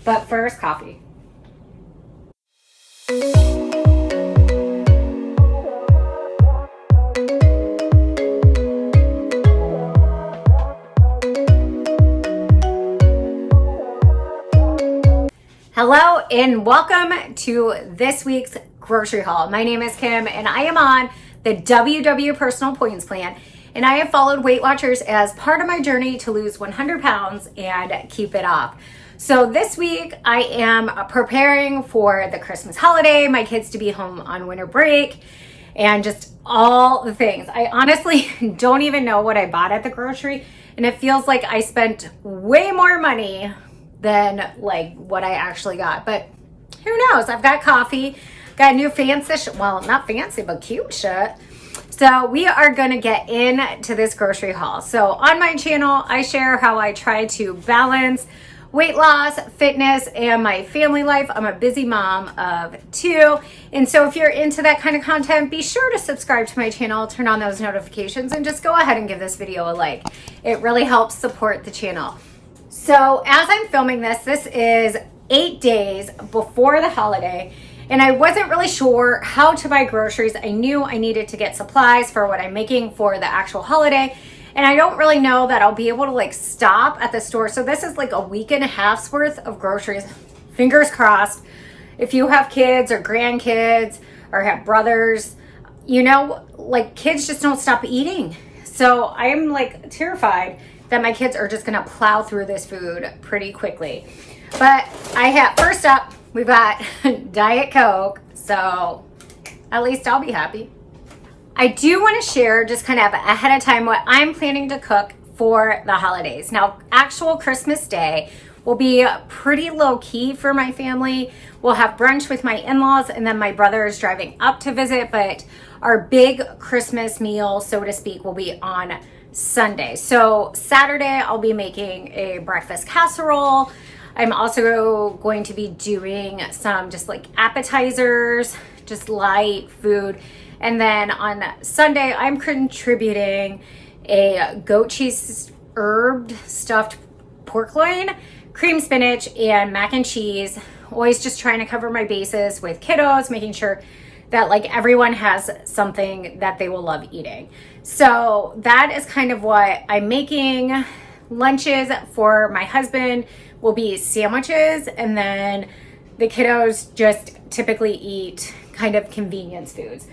But first, coffee. Hello and welcome to this week's grocery haul. My name is Kim and I am on the WW Personal Points Plan, and I have followed Weight Watchers as part of my journey to lose 100 pounds and keep it off. So this week I am preparing for the Christmas holiday, my kids to be home on winter break, and just all the things. I honestly don't even know what I bought at the grocery, and it feels like I spent way more money than like what I actually got. But who knows? I've got coffee, got a new fancy, well, not fancy, but cute shirt. So we are going to get into this grocery haul. So on my channel, I share how I try to balance weight loss, fitness, and my family life. I'm a busy mom of 2. And so if you're into that kind of content, be sure to subscribe to my channel, turn on those notifications, and just go ahead and give this video a like. It really helps support the channel. So as I'm filming this, this is 8 days before the holiday, and I wasn't really sure how to buy groceries. I knew I needed to get supplies for what I'm making for the actual holiday, and I don't really know that I'll be able to like stop at the store. So this is like a week and a half's worth of groceries. Fingers crossed. If you have kids or grandkids or have brothers, you know, like kids just don't stop eating. So I am like terrified that my kids are just gonna plow through this food pretty quickly. But first up, we've got Diet Coke, so at least I'll be happy. I do wanna share just kind of ahead of time what I'm planning to cook for the holidays. Now, actual Christmas Day will be pretty low key for my family. We'll have brunch with my in-laws, and then my brother is driving up to visit, but our big Christmas meal, so to speak, will be on Sunday. So Saturday I'll be making a breakfast casserole. I'm also going to be doing some just like appetizers, just light food. And then on Sunday I'm contributing a goat cheese herbed stuffed pork loin, cream spinach, and mac and cheese. Always just trying to cover my bases with kiddos, making sure that like everyone has something that they will love eating. So that is kind of what I'm making. Lunches for my husband will be sandwiches, and then the kiddos just typically eat kind of convenience foods.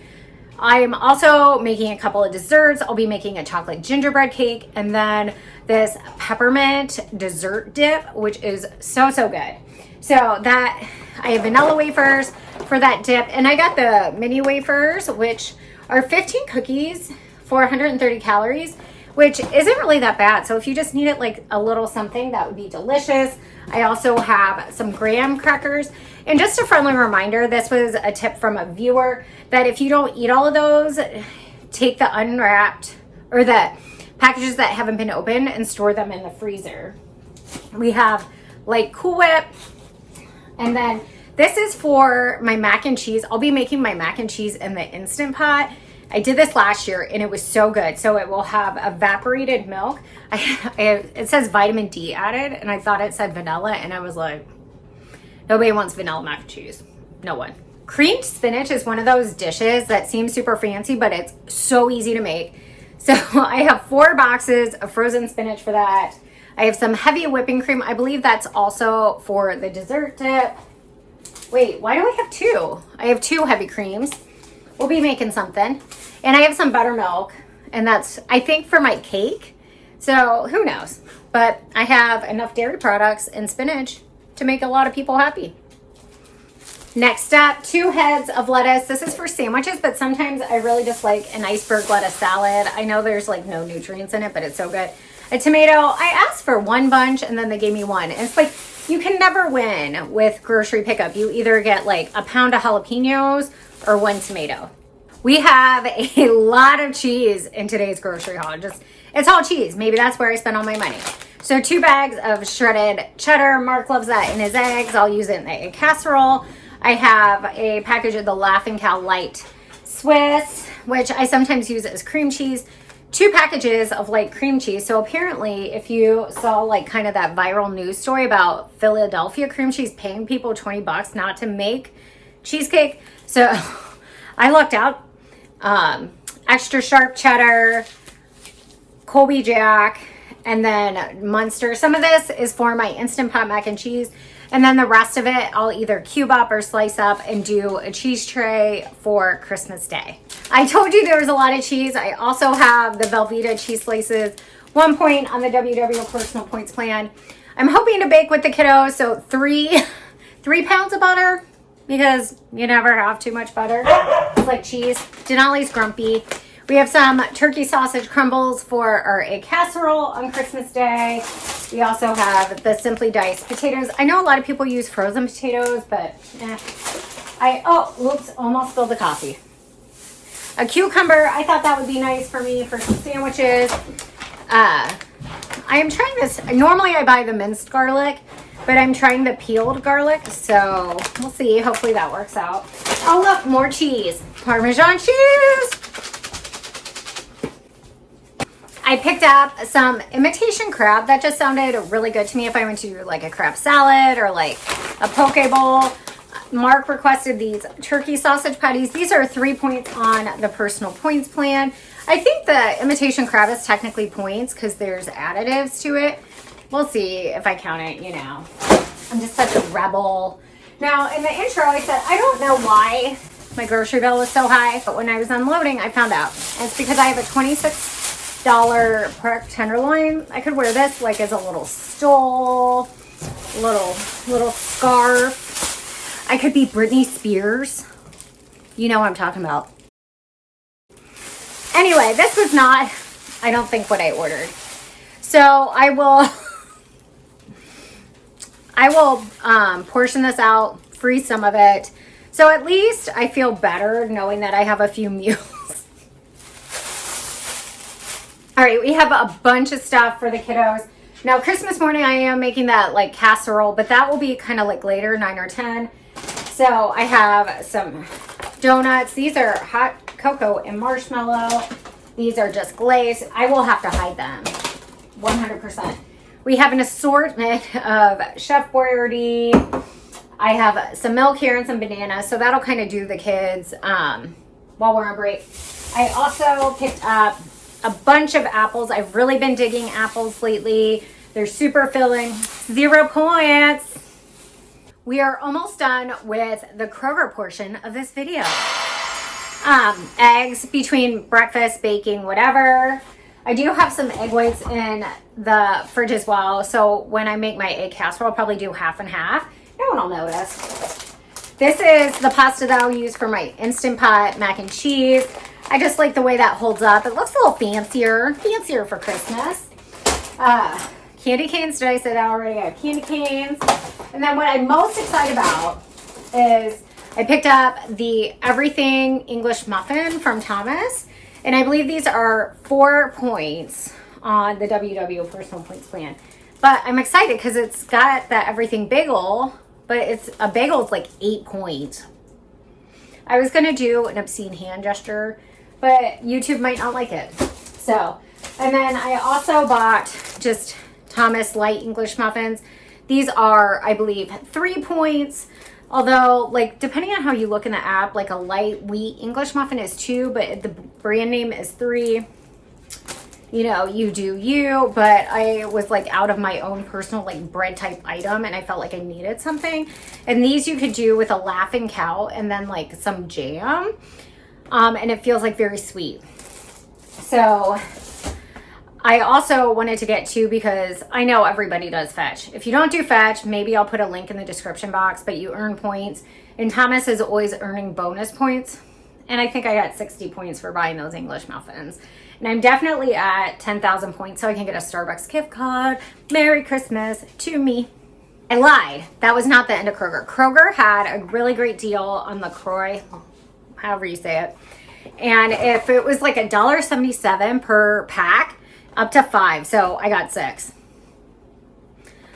I'm also making a couple of desserts. I'll be making a chocolate gingerbread cake, and then this peppermint dessert dip, which is so good. So that I have vanilla wafers for that dip, and I got the mini wafers, which are 15 cookies, 430 calories, which isn't really that bad. So if you just need it like a little something, that would be delicious. I also have some graham crackers. And just a friendly reminder, this was a tip from a viewer, that if you don't eat all of those, take the unwrapped or the packages that haven't been opened and store them in the freezer. We have like Cool Whip, and then this is for my mac and cheese. I'll be making my mac and cheese in the Instant Pot. I did this last year and it was so good. So it will have evaporated milk. It says vitamin D added, and I thought it said vanilla, and I was like, nobody wants vanilla mac and cheese. No one. Creamed spinach is one of those dishes that seems super fancy, but it's so easy to make. So I have 4 boxes of frozen spinach for that. I have some heavy whipping cream. I believe that's also for the dessert dip. Wait, why do I have 2? I have 2 heavy creams. We'll be making something. And I have some buttermilk, and that's, I think, for my cake. So who knows? But I have enough dairy products and spinach to make a lot of people happy. Next up, 2 heads of lettuce. This is for sandwiches, but sometimes I really just like an iceberg lettuce salad. I know there's like no nutrients in it, but it's so good. A tomato. I asked for 1 bunch, and then they gave me 1. And it's like, you can never win with grocery pickup. You either get like a pound of jalapenos or 1 tomato. We have a lot of cheese in today's grocery haul. It's all cheese. Maybe that's where I spend all my money. So 2 bags of shredded cheddar. Mark loves that in his eggs. I'll use it in the egg casserole. I have a package of the Laughing Cow Light Swiss, which I sometimes use as cream cheese. 2 packages of like cream cheese. So apparently if you saw like kind of that viral news story about Philadelphia cream cheese paying people $20 not to make cheesecake. So I lucked out. Extra sharp cheddar, Colby Jack, and then Munster. Some of this is for my Instant Pot mac and cheese. And then the rest of it, I'll either cube up or slice up and do a cheese tray for Christmas Day. I told you there was a lot of cheese. I also have the Velveeta cheese slices, 1 point on the WW Personal Points plan. I'm hoping to bake with the kiddos, so 3 pounds of butter, because you never have too much butter. It's like cheese. Denali's grumpy. We have some turkey sausage crumbles for our egg casserole on Christmas Day. We also have the Simply Diced potatoes. I know a lot of people use frozen potatoes, but oops, almost spilled the coffee. A cucumber, I thought that would be nice for me for some sandwiches. I am trying this. Normally I buy the minced garlic, but I'm trying the peeled garlic, so we'll see. Hopefully that works out. Oh look, more cheese. Parmesan cheese. I picked up some imitation crab. That just sounded really good to me if I went to do like a crab salad or like a poke bowl. Mark requested these turkey sausage patties. These are 3 points on the Personal Points plan. I think the imitation crab is technically points because there's additives to it. We'll see if I count it, you know. I'm just such a rebel. Now, in the intro, I said, I don't know why my grocery bill was so high, but when I was unloading, I found out. And it's because I have a $26 pork tenderloin. I could wear this like as a little stole, little scarf. I could be Britney Spears. You know what I'm talking about. Anyway, this was not, I don't think, what I ordered. So I will portion this out, freeze some of it. So at least I feel better knowing that I have a few meals. All right, we have a bunch of stuff for the kiddos. Now, Christmas morning, I am making that like casserole, but that will be kind of like later, 9 or 10. So I have some donuts. These are hot cocoa and marshmallow. These are just glazed. I will have to hide them, 100%. We have an assortment of Chef Boyardee. I have some milk here and some bananas, so that'll kind of do the kids while we're on break. I also picked up a bunch of apples. I've really been digging apples lately. They're super filling. 0 points. We are almost done with the Kroger portion of this video. Eggs between breakfast, baking, whatever. I do have some egg whites in the fridge as well. So when I make my egg casserole, I'll probably do half and half. No one will notice. This is the pasta that I'll use for my Instant Pot mac and cheese. I just like the way that holds up. It looks a little fancier for Christmas. Candy canes, did I say that already? I have candy canes. And then what I'm most excited about is I picked up the Everything English Muffin from Thomas. And I believe these are 4 points on the WW Personal Points plan. But I'm excited because it's got that Everything Bagel, but it's a bagel, it's like 8 points. I was going to do an obscene hand gesture, but YouTube might not like it. So, and then I also bought just Thomas Light English Muffins. These are, I believe, 3 points. Although, like, depending on how you look in the app, like a light wheat English muffin is 2, but the brand name is 3. You know, you do you, but I was like out of my own personal like bread type item and I felt like I needed something. And these you could do with a Laughing Cow and then like some jam. And it feels like very sweet. So I also wanted to get 2 because I know everybody does Fetch. If you don't do Fetch, maybe I'll put a link in the description box, but you earn points. And Thomas is always earning bonus points. And I think I got 60 points for buying those English muffins. And I'm definitely at 10,000 points so I can get a Starbucks gift card. Merry Christmas to me. I lied. That was not the end of Kroger. Kroger had a really great deal on LaCroix, however you say it. And if it was like $1.77 per pack, up to 5. So I got 6.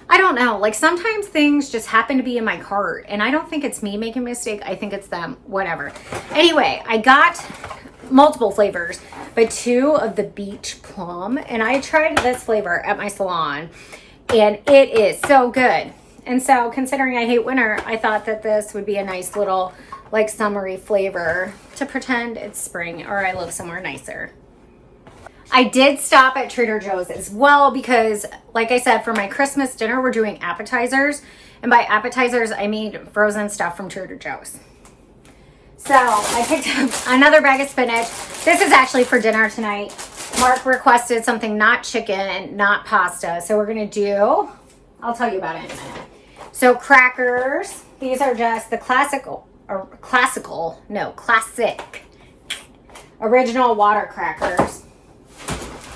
I don't know. Like sometimes things just happen to be in my cart and I don't think it's me making a mistake. I think it's them. Whatever. Anyway, I got multiple flavors, but 2 of the beach plum. And I tried this flavor at my salon and it is so good. And so considering I hate winter, I thought that this would be a nice little like summery flavor to pretend it's spring or I live somewhere nicer. I did stop at Trader Joe's as well because, like I said, for my Christmas dinner, we're doing appetizers. And by appetizers, I mean frozen stuff from Trader Joe's. So I picked up another bag of spinach. This is actually for dinner tonight. Mark requested something not chicken, not pasta. So we're going to do, I'll tell you about it in a minute. So crackers. These are just the classic original water crackers.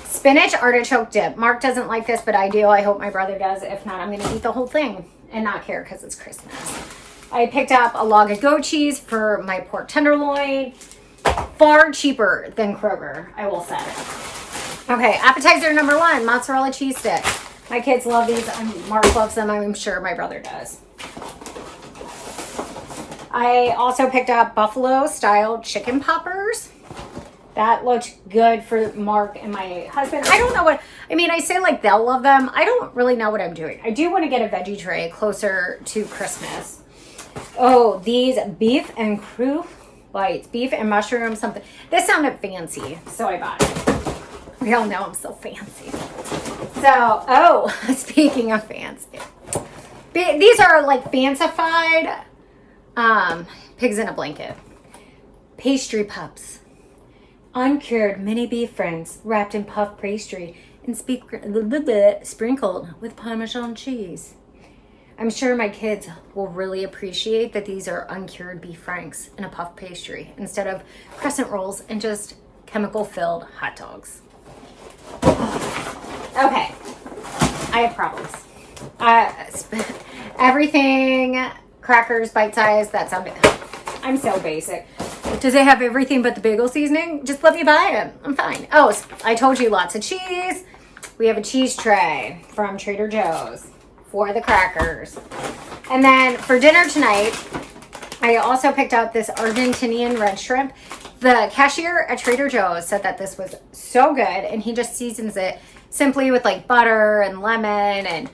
Spinach artichoke dip. Mark doesn't like this, but I do. I hope my brother does. If not, I'm going to eat the whole thing and not care because it's Christmas. I picked up a log of goat cheese for my pork tenderloin. Far cheaper than Kroger, I will say. Okay, appetizer number 1, mozzarella cheese sticks. My kids love these. Mark loves them. I'm sure my brother does. I also picked up buffalo style chicken poppers. That looked good for Mark and my husband. I don't know what, I mean, I say like they'll love them. I don't really know what I'm doing. I do want to get a veggie tray closer to Christmas. Oh, these beef and crew bites, beef and mushroom something. This sounded fancy, so I bought it. We all know I'm so fancy. So, oh, speaking of fancy. These are like fancified pigs in a blanket. Pastry pups. Uncured mini beef franks wrapped in puff pastry and sprinkled with Parmesan cheese. I'm sure my kids will really appreciate that these are uncured beef franks in a puff pastry instead of crescent rolls and just chemical-filled hot dogs. Okay, I have problems. Everything, crackers, bite-sized, that sounded, I'm so basic. Does it have everything but the bagel seasoning? Just let me buy it. I'm fine. Oh, I told you lots of cheese. We have a cheese tray from Trader Joe's for the crackers. And then for dinner tonight, I also picked up this Argentinian red shrimp. The cashier at Trader Joe's said that this was so good, and he just seasons it simply with like butter and lemon and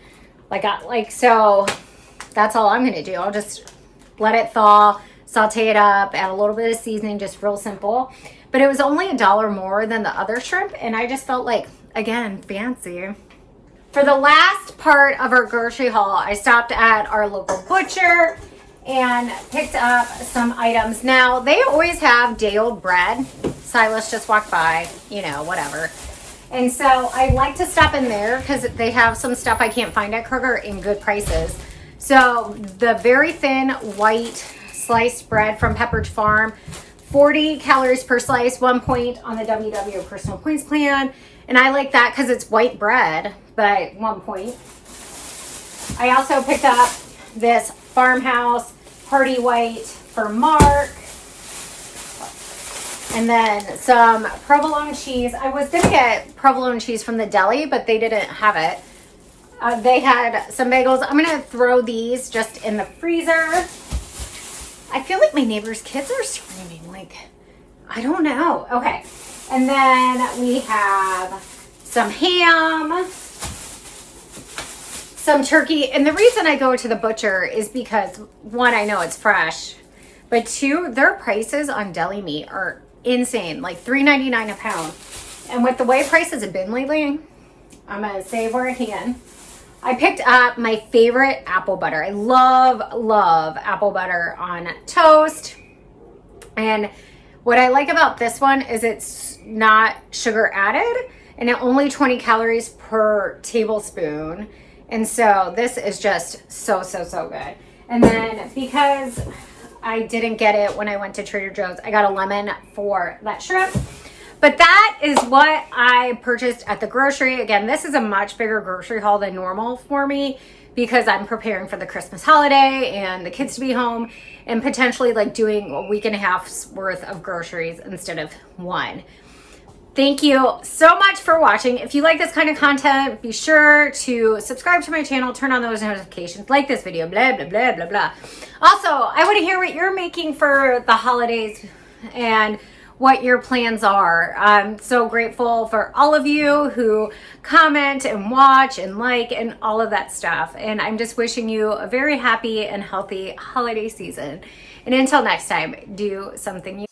so that's all I'm gonna do. I'll just let it thaw, saute it up, add a little bit of seasoning, just real simple. But it was only $1 more than the other shrimp, and I just felt like, again, fancy. For the last part of our grocery haul, I stopped at our local butcher and picked up some items. Now, they always have day-old bread. Silas just walked by, you know, whatever. And so I like to stop in there because they have some stuff I can't find at Kroger in good prices. So the very thin white sliced bread from Pepperidge Farm, 40 calories per slice, 1 point on the WW Personal Points Plan. And I like that because it's white bread, but 1 point. I also picked up this Farmhouse Hearty White for Mark. And then some provolone cheese. I was going to get provolone cheese from the deli, but they didn't have it. They had some bagels. I'm going to throw these just in the freezer. I feel like my neighbor's kids are screaming. Like, I don't know. Okay. And then we have some ham, some turkey. And the reason I go to the butcher is because, 1, I know it's fresh. But 2, their prices on deli meat are insane. Like $3.99 a pound. And with the way prices have been lately, I'm going to save where I can. I picked up my favorite apple butter. I love apple butter on toast. And what I like about this one is it's not sugar added and it only 20 calories per tablespoon. And so this is just so good. And then because I didn't get it when I went to Trader Joe's, I got a lemon for that shrimp. But that is what I purchased at the grocery. Again, this is a much bigger grocery haul than normal for me because I'm preparing for the Christmas holiday and the kids to be home and potentially like doing a week and a half's worth of groceries instead of 1. Thank you so much for watching. If you like this kind of content, be sure to subscribe to my channel, turn on those notifications, like this video, blah, blah, blah, blah, blah. Also, I want to hear what you're making for the holidays and what your plans are. I'm so grateful for all of you who comment and watch and like and all of that stuff. And I'm just wishing you a very happy and healthy holiday season. And until next time, do something